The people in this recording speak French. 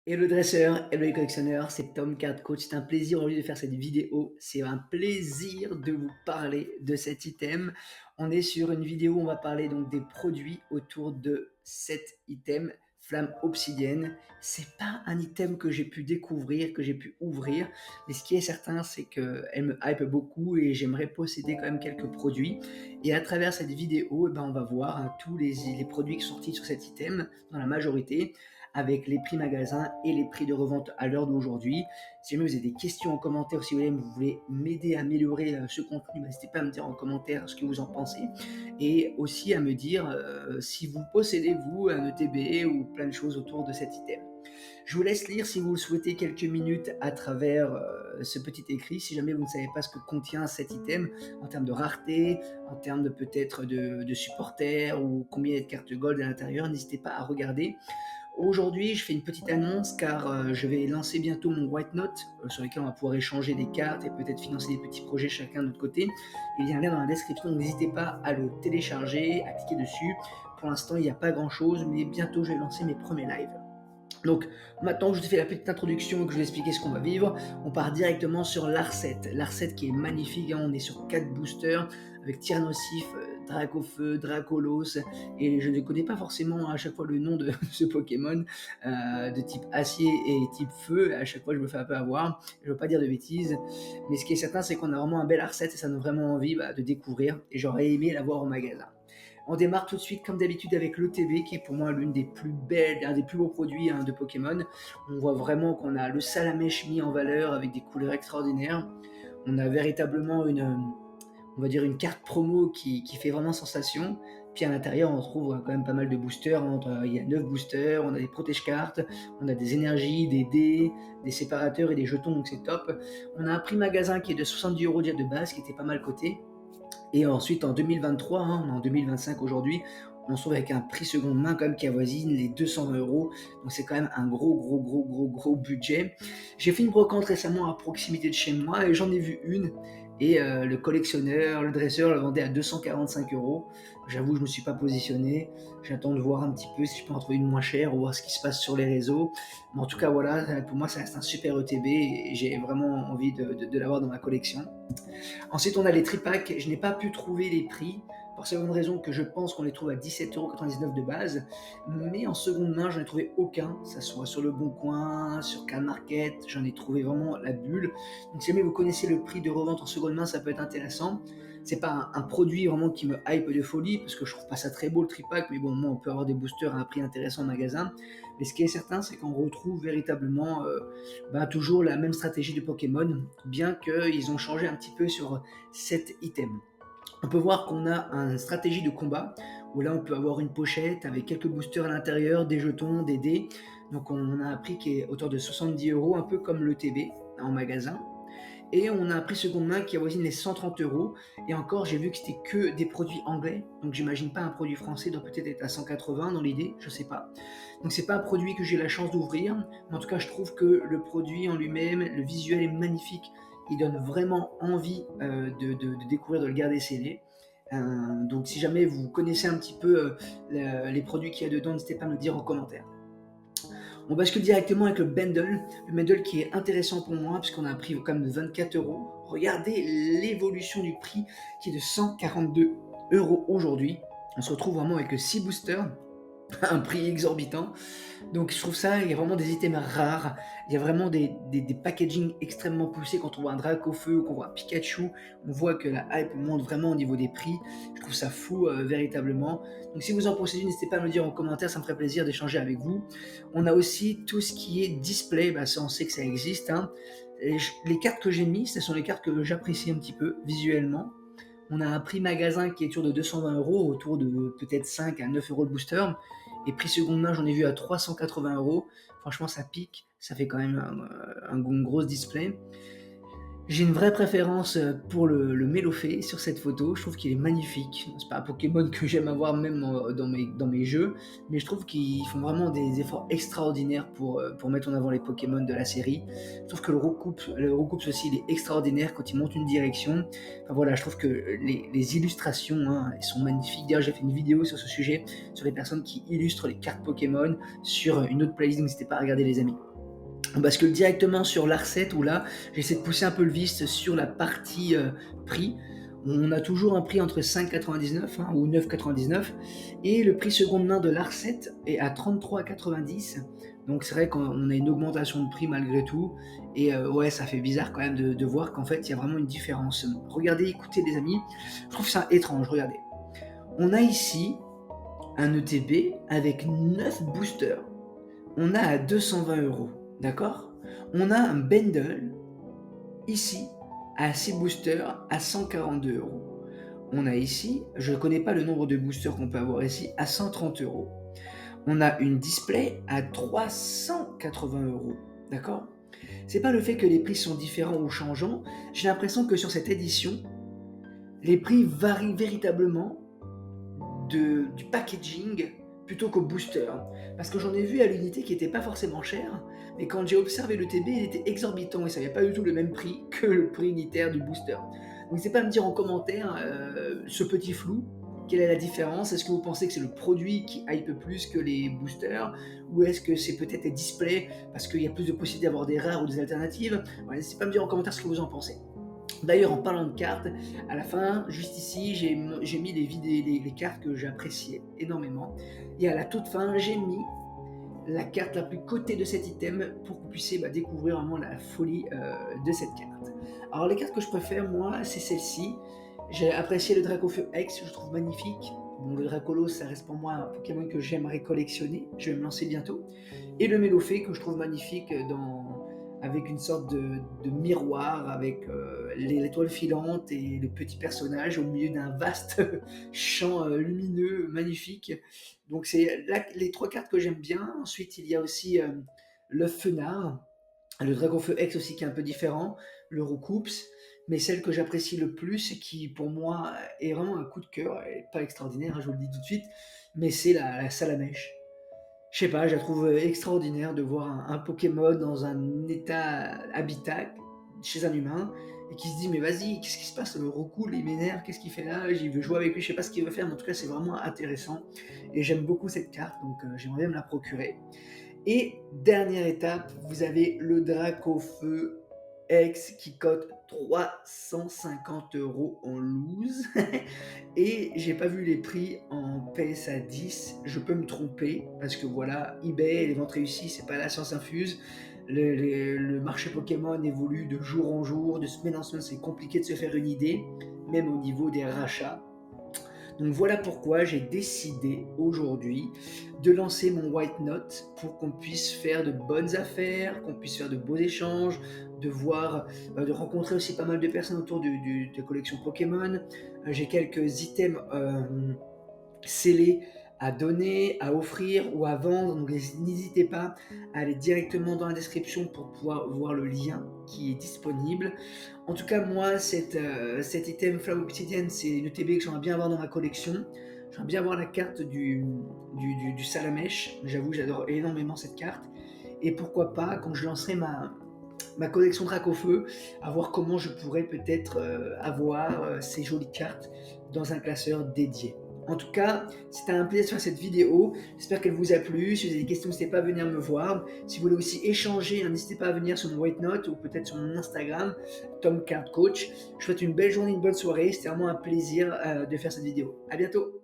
Hello dresseur, hello les collectionneurs, c'est Tom Card Coach. C'est un plaisir aujourd'hui de faire cette vidéo. C'est un plaisir de vous parler de cet item. On est sur une vidéo où on va parler donc des produits autour de cet item, flamme obsidienne. C'est pas un item que j'ai pu découvrir, que j'ai pu ouvrir, mais ce qui est certain, c'est qu'elle me hype beaucoup et j'aimerais posséder quand même quelques produits. Et à travers cette vidéo, on va voir tous les produits qui sont sortis sur cet item, dans la majorité avec les prix magasins et les prix de revente à l'heure d'aujourd'hui. Si jamais vous avez des questions en commentaire, si vous voulez m'aider à améliorer ce contenu, n'hésitez pas à me dire en commentaire ce que vous en pensez et aussi à me dire si vous possédez vous un ETB ou plein de choses autour de cet item. Je vous laisse lire si vous le souhaitez quelques minutes à travers ce petit écrit. Si jamais vous ne savez pas ce que contient cet item en termes de rareté, en termes de peut-être de supporters ou combien il y a de cartes gold à l'intérieur, n'hésitez pas à regarder. Aujourd'hui, je fais une petite annonce car je vais lancer bientôt mon White Note sur lequel on va pouvoir échanger des cartes et peut-être financer des petits projets chacun de notre côté. Il y a un lien dans la description, donc n'hésitez pas à le télécharger, à cliquer dessus. Pour l'instant, il n'y a pas grand chose, mais bientôt je vais lancer mes premiers lives. Donc maintenant que je vous ai fait la petite introduction et que je vous ai expliqué ce qu'on va vivre, on part directement sur l'Arset. L'Arset qui est magnifique, hein, on est sur 4 boosters avec Tyrannosif, Dracofeu, Dracolos, et je ne connais pas forcément à chaque fois le nom de ce Pokémon de type acier et type feu. À chaque fois je me fais un peu avoir, je ne veux pas dire de bêtises, mais ce qui est certain c'est qu'on a vraiment un bel Arset et ça donne vraiment envie de découvrir, et j'aurais aimé l'avoir au magasin. On démarre tout de suite comme d'habitude avec l'ETB qui est pour moi l'une des plus belles, un des plus beaux produits de Pokémon. On voit vraiment qu'on a le Salamèche mis en valeur avec des couleurs extraordinaires. On a véritablement on va dire une carte promo qui fait vraiment sensation. Puis à l'intérieur, on trouve quand même pas mal de boosters. Il y a 9 boosters, on a des protège-cartes, on a des énergies, des dés, des séparateurs et des jetons, donc c'est top. On a un prix magasin qui est de 70 € déjà de base, qui était pas mal coté. Et ensuite, en 2023, on est en 2025 aujourd'hui, on se trouve avec un prix seconde main quand même qui avoisine les 220 €. Donc c'est quand même un gros budget. J'ai fait une brocante récemment à proximité de chez moi et j'en ai vu une. Et le collectionneur, le dresseur le vendait à 245 €. J'avoue, je ne me suis pas positionné. J'attends de voir un petit peu si je peux en trouver une moins chère ou voir ce qui se passe sur les réseaux. Mais en tout cas, voilà, pour moi, ça reste un super ETB et j'ai vraiment envie de l'avoir dans ma collection. Ensuite, on a les tripacks. Je n'ai pas pu trouver les prix pour cette bonne raison que je pense qu'on les trouve à 17,99 € de base. Mais en seconde main, j'en ai trouvé aucun. Ça soit sur le Bon Coin, sur Can Market, j'en ai trouvé vraiment la bulle. Donc si jamais vous connaissez le prix de revente en seconde main, ça peut être intéressant. C'est pas un produit vraiment qui me hype de folie parce que je trouve pas ça très beau le tripack, mais bon, moi on peut avoir des boosters à un prix intéressant en magasin. Mais ce qui est certain, c'est qu'on retrouve véritablement toujours la même stratégie de Pokémon, bien qu'ils ont changé un petit peu sur cet item. On peut voir qu'on a une stratégie de combat où là on peut avoir une pochette avec quelques boosters à l'intérieur, des jetons, des dés. Donc on a un prix qui est autour de 70 €, un peu comme le TB en magasin. Et on a un prix seconde main qui avoisine les 130 €. Et encore, j'ai vu que c'était que des produits anglais, donc j'imagine pas un produit français doit peut-être être à 180 dans l'idée, je sais pas. Donc c'est pas un produit que j'ai la chance d'ouvrir, mais en tout cas je trouve que le produit en lui-même, le visuel est magnifique, il donne vraiment envie de découvrir, de le garder scellé. Donc si jamais vous connaissez un petit peu les produits qu'il y a dedans, n'hésitez pas à me le dire en commentaire. On bascule directement avec le bundle qui est intéressant pour moi puisqu'on a un prix quand même de 24 €. Regardez l'évolution du prix qui est de 142 € aujourd'hui. On se retrouve vraiment avec 6 boosters, un prix exorbitant. Donc je trouve ça, il y a vraiment des items rares, il y a vraiment des packaging extrêmement poussés. Quand on voit un Dracofeu ou qu'on voit un Pikachu, on voit que la hype monte vraiment au niveau des prix. Je trouve ça fou véritablement. Donc si vous en possédez, n'hésitez pas à me le dire en commentaire, ça me ferait plaisir d'échanger avec vous. On a aussi tout ce qui est display, ça on sait que ça existe, hein. Les cartes que j'ai mises, ce sont les cartes que j'apprécie un petit peu visuellement. On a un prix magasin qui est autour de 220 €, autour de peut-être 5 à 9 € le booster. Et prix seconde main, j'en ai vu à 380 €. Franchement, ça pique, ça fait quand même une grosse display. J'ai une vraie préférence pour le Mélofée sur cette photo. Je trouve qu'il est magnifique. C'est pas un Pokémon que j'aime avoir même dans mes jeux, mais je trouve qu'ils font vraiment des efforts extraordinaires pour mettre en avant les Pokémon de la série. Je trouve que le recoupe aussi, il est extraordinaire quand il monte une direction. Enfin voilà, je trouve que les illustrations, hein, elles sont magnifiques. D'ailleurs, j'ai fait une vidéo sur ce sujet, sur les personnes qui illustrent les cartes Pokémon sur une autre playlist, donc n'hésitez pas à regarder les amis. On bascule directement sur l'A-R-7 où là, j'essaie de pousser un peu le vice sur la partie, prix. On a toujours un prix entre 5,99 ou 9,99 et le prix seconde main de l'A-R-7 est à 33,90. Donc c'est vrai qu'on a une augmentation de prix malgré tout et ouais, ça fait bizarre quand même de voir qu'en fait, il y a vraiment une différence. Regardez, écoutez les amis, je trouve ça étrange, regardez. On a ici un ETB avec 9 boosters. On a à 220 €, d'accord? On a un bundle ici à 6 boosters à 142 €. On a ici, je ne connais pas le nombre de boosters qu'on peut avoir ici, à 130 €. On a une display à 380 €, d'accord? C'est pas le fait que les prix sont différents ou changeants, j'ai l'impression que sur cette édition, les prix varient véritablement du packaging plutôt qu'au booster. Parce que j'en ai vu à l'unité qui n'était pas forcément cher, mais quand j'ai observé le TB, il était exorbitant et ça n'avait pas du tout le même prix que le prix unitaire du booster. Donc n'hésitez pas à me dire en commentaire ce petit flou, quelle est la différence? Est-ce que vous pensez que c'est le produit qui hype plus que les boosters? Ou est-ce que c'est peut-être les displays parce qu'il y a plus de possibilités d'avoir des rares ou des alternatives? Voilà, n'hésitez pas à me dire en commentaire ce que vous en pensez. D'ailleurs, en parlant de cartes, à la fin, juste ici, j'ai mis les cartes que j'appréciais énormément. Et à la toute fin, j'ai mis la carte la plus cotée de cet item pour que vous puissiez découvrir vraiment la folie de cette carte. Alors, les cartes que je préfère, moi, c'est celle-ci. J'ai apprécié le Dracofeu X, je le trouve magnifique. Bon, le Dracolos, ça reste pour moi un Pokémon que j'aimerais collectionner. Je vais me lancer bientôt. Et le Mélophée, que je trouve magnifique avec une sorte de miroir, avec l'étoile filante et le petit personnage au milieu d'un vaste champ lumineux, magnifique. Donc c'est les 3 cartes que j'aime bien. Ensuite, il y a aussi le Fenard, le Dragonfeu X aussi qui est un peu différent, le Roucoups, mais celle que j'apprécie le plus et qui pour moi est vraiment un coup de cœur, elle n'est pas extraordinaire, je vous le dis tout de suite, mais c'est la Salamèche. Je sais pas, je la trouve extraordinaire de voir un Pokémon dans un état habitat chez un humain et qui se dit mais vas-y, qu'est-ce qui se passe? Le Roucoule, il m'énerve, qu'est-ce qu'il fait là? J'y veux jouer avec lui, je sais pas ce qu'il veut faire, mais en tout cas c'est vraiment intéressant et j'aime beaucoup cette carte, donc j'aimerais bien me la procurer. Et dernière étape, vous avez le Dracofeu X qui cote 350 € en loose. Et j'ai pas vu les prix en PSA 10. Je peux me tromper parce que voilà, eBay, les ventes réussies, c'est pas la science infuse. Le marché Pokémon évolue de jour en jour, de semaine en semaine, c'est compliqué de se faire une idée, même au niveau des rachats. Donc voilà pourquoi j'ai décidé aujourd'hui de lancer mon White Note pour qu'on puisse faire de bonnes affaires, qu'on puisse faire de beaux échanges, de rencontrer aussi pas mal de personnes autour de collection Pokémon. J'ai quelques items scellés à donner, à offrir ou à vendre, donc n'hésitez pas à aller directement dans la description pour pouvoir voir le lien qui est disponible. En tout cas, moi, cet item Flamme Obsidienne, c'est une ETB que j'aimerais bien avoir dans ma collection. J'aimerais bien avoir la carte du Salamèche. J'avoue, j'adore énormément cette carte. Et pourquoi pas, quand je lancerai ma collection Dracofeu, à voir comment je pourrais peut-être avoir ces jolies cartes dans un classeur dédié. En tout cas, c'était un plaisir de faire cette vidéo. J'espère qu'elle vous a plu. Si vous avez des questions, n'hésitez pas à venir me voir. Si vous voulez aussi échanger, n'hésitez pas à venir sur mon White Note ou peut-être sur mon Instagram, Tom Card Coach. Je vous souhaite une belle journée, une bonne soirée. C'était vraiment un plaisir de faire cette vidéo. À bientôt.